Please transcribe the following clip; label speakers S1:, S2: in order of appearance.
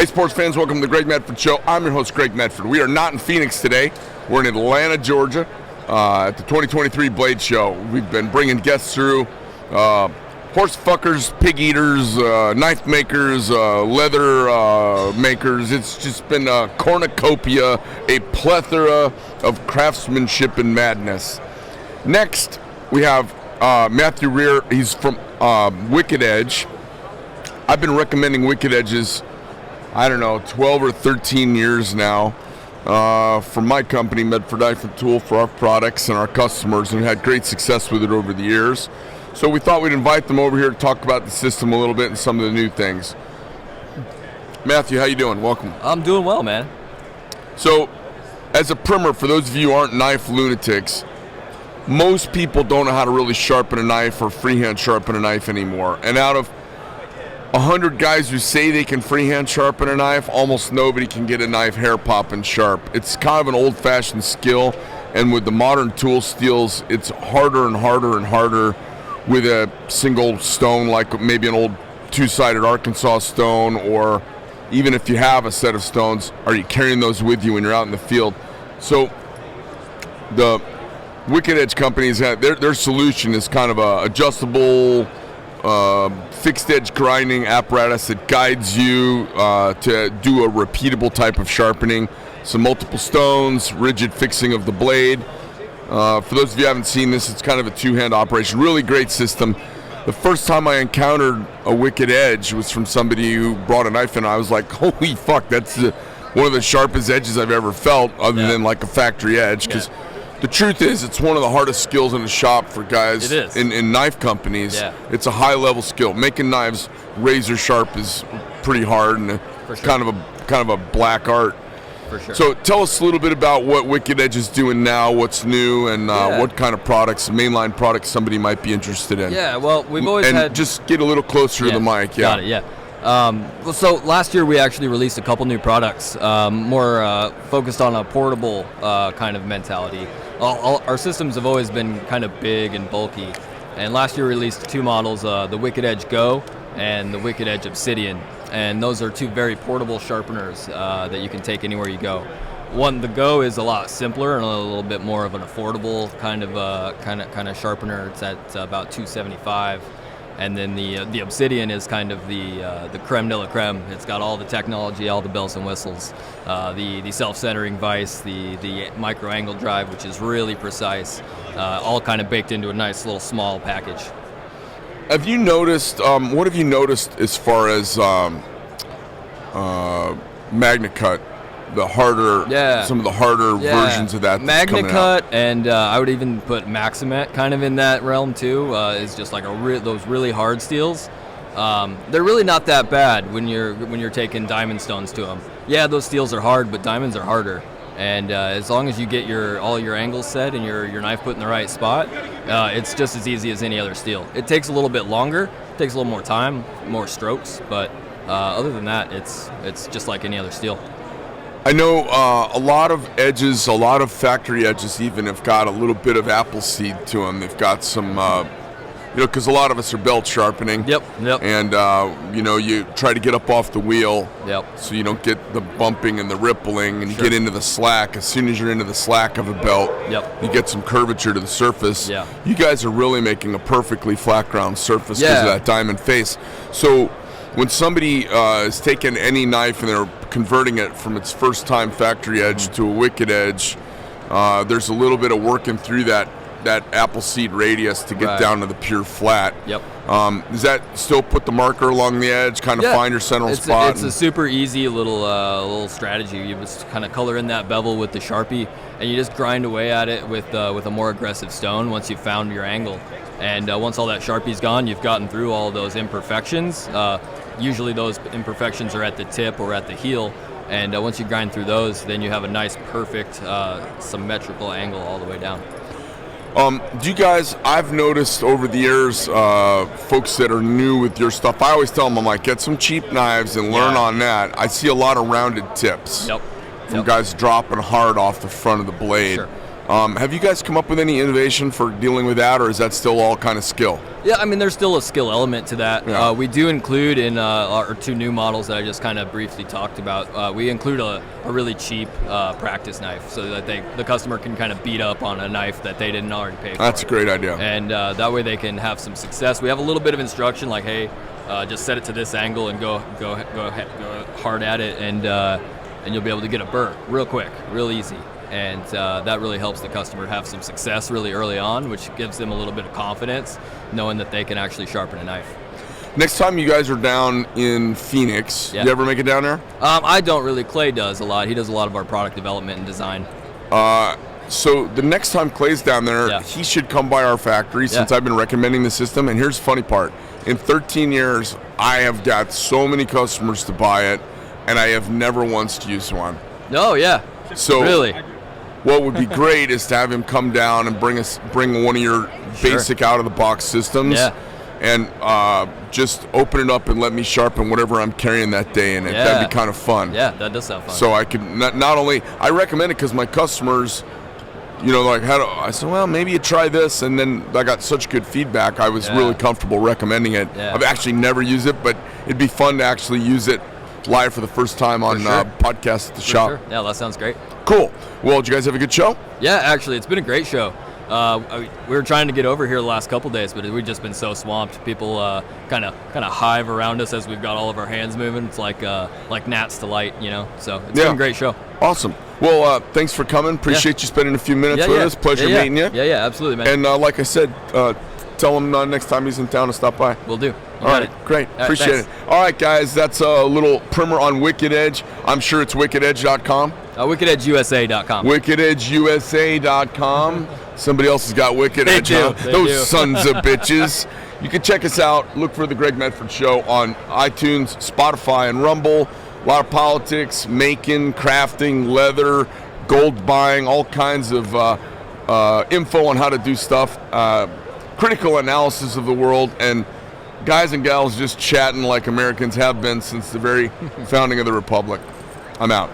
S1: Hey, sports fans, welcome to the Greg Medford Show. I'm your host, Greg Medford. We are not in Phoenix today. We're in Atlanta, Georgia, at the 2023 Blade Show. We've been bringing guests through, horse fuckers, pig eaters, knife makers, leather makers. It's just been a cornucopia, a plethora of craftsmanship and madness. Next, we have Matthew Rier. He's from Wicked Edge. I've been recommending Wicked Edges, 12 or 13 years now for my company, Medford Knife and Tool, for our products and our customers, and had great success with it over the years. So we thought we'd invite them over here to talk about the system a little bit and some of the new things. Matthew, how you doing? Welcome.
S2: I'm doing well, man.
S1: So, as a primer, for those of you who aren't knife lunatics, most people don't know how to really sharpen a knife or freehand sharpen a knife anymore. And out of 100 guys who say they can freehand sharpen a knife, almost nobody can get a knife hair popping sharp. It's kind of an old-fashioned skill, and with the modern tool steels, it's harder and harder and harder with a single stone, like maybe an old two-sided Arkansas stone, or even if you have a set of stones, are you carrying those with you when you're out in the field? So the Wicked Edge companies, their solution is kind of a adjustable fixed edge grinding apparatus that guides you to do a repeatable type of sharpening. Some multiple stones, rigid fixing of the blade. For those of you who haven't seen this, it's kind of a two-hand operation. Really great system. The first time I encountered a Wicked Edge was from somebody who brought a knife in. I was like, holy fuck, that's one of the sharpest edges I've ever felt, other than like a factory edge. Because the truth is, it's one of the hardest skills in the shop for guys in knife companies. Yeah. It's a high-level skill. Making knives razor sharp is pretty hard, and kind of a black art.
S2: For sure.
S1: So tell us a little bit about what Wicked Edge is doing now, what's new, and what kind of products, mainline products, somebody might be interested in.
S2: Yeah, well, we've always had...
S1: And just get a little closer to the mic. Yeah.
S2: Got it, yeah. So last year we actually released a couple new products, more focused on a portable kind of mentality. Our systems have always been kind of big and bulky, and last year we released two models, the Wicked Edge Go and the Wicked Edge Obsidian, and those are two very portable sharpeners that you can take anywhere you go. The Go is a lot simpler and a little bit more of an affordable kind of sharpener. It's at about $275. And then the Obsidian is kind of the creme de la creme. It's got all the technology, all the bells and whistles, the self-centering vise, the micro angle drive, which is really precise, all kind of baked into a nice little small package.
S1: Have you noticed, what have you noticed as far as MagnaCut? Some of the harder versions of that.
S2: MagnaCut, and I would even put Maximet kind of in that realm too. Is just like those really hard steels. They're really not that bad when you're taking diamond stones to them. Yeah, those steels are hard, but diamonds are harder. And as long as you get all your angles set and your knife put in the right spot, it's just as easy as any other steel. It takes a little bit longer, takes a little more time, more strokes, but other than that, it's just like any other steel.
S1: I know a lot of edges, a lot of factory edges even have got a little bit of apple seed to them. They've got some, because a lot of us are belt sharpening.
S2: Yep.
S1: And, you try to get up off the wheel.
S2: Yep.
S1: So you don't get the bumping and the rippling, and you get into the slack. As soon as you're into the slack of a belt, you get some curvature to the surface.
S2: Yeah.
S1: You guys are really making a perfectly flat ground surface because of that diamond face. So when somebody is taking any knife and they're converting it from its first time factory edge to a Wicked Edge, there's a little bit of working through that apple seed radius to get down to the pure flat.
S2: Yep.
S1: Does that still put the marker along the edge, kind of find your central spot?
S2: It's a super easy little strategy. You just kind of color in that bevel with the Sharpie, and you just grind away at it with a more aggressive stone once you've found your angle. And once all that Sharpie's gone, you've gotten through all those imperfections. Usually those imperfections are at the tip or at the heel, and once you grind through those, then you have a nice, perfect, symmetrical angle all the way down.
S1: Do you guys, I've noticed over the years, folks that are new with your stuff, I always tell them, I'm like, get some cheap knives and learn on that. I see a lot of rounded tips from guys dropping hard off the front of the blade.
S2: Sure.
S1: Have you guys come up with any innovation for dealing with that, or is that still all kind of skill?
S2: Yeah, I mean, there's still a skill element to that.
S1: Yeah.
S2: We do include in our 2 new models that I just kind of briefly talked about, we include a really cheap practice knife so that the customer can kind of beat up on a knife that they didn't already pay for.
S1: That's a great idea.
S2: And that way they can have some success. We have a little bit of instruction like, hey, just set it to this angle and go hard at it, and you'll be able to get a burr real quick, real easy. And that really helps the customer have some success really early on, which gives them a little bit of confidence knowing that they can actually sharpen a knife.
S1: Next time you guys are down in Phoenix, you ever make it down there?
S2: I don't really. Clay does a lot. He does a lot of our product development and design.
S1: So the next time Clay's down there, he should come by our factory since I've been recommending the system. And here's the funny part. In 13 years, I have got so many customers to buy it, and I have never once used one.
S2: No, yeah.
S1: So
S2: really,
S1: what would be great is to have him come down and bring one of your basic out-of-the-box systems, and just open it up and let me sharpen whatever I'm carrying that day in it. That'd be kind of fun.
S2: Yeah, that does sound fun.
S1: So I could not only I recommend it because my customers, like I said, well, maybe you try this, and then I got such good feedback. I was really comfortable recommending it. I've actually never used it, but it'd be fun to actually use it live for the first time on podcast at the shop.
S2: Sure. Yeah, that sounds great.
S1: Cool. Well, did you guys have a good show?
S2: Yeah, actually, it's been a great show. We were trying to get over here the last couple days, but we've just been so swamped. People kind of hive around us as we've got all of our hands moving. It's like gnats to light, So it's been a great show.
S1: Awesome. Well, thanks for coming. Appreciate you spending a few minutes with us. Pleasure meeting you.
S2: Yeah, absolutely, man.
S1: And like I said, tell him next time he's in town to stop by.
S2: Will do.
S1: All right, great. Appreciate it. All right, guys, that's a little primer on Wicked Edge. I'm sure it's wickededge.com.
S2: WickedEdgeUSA.com.
S1: WickedEdgeUSA.com. Somebody else has got Wicked Edge, huh? Those sons of bitches. You can check us out. Look for The Greg Medford Show on iTunes, Spotify, and Rumble. A lot of politics, making, crafting, leather, gold buying, all kinds of info on how to do stuff. Critical analysis of the world, and guys and gals just chatting like Americans have been since the very founding of the Republic. I'm out.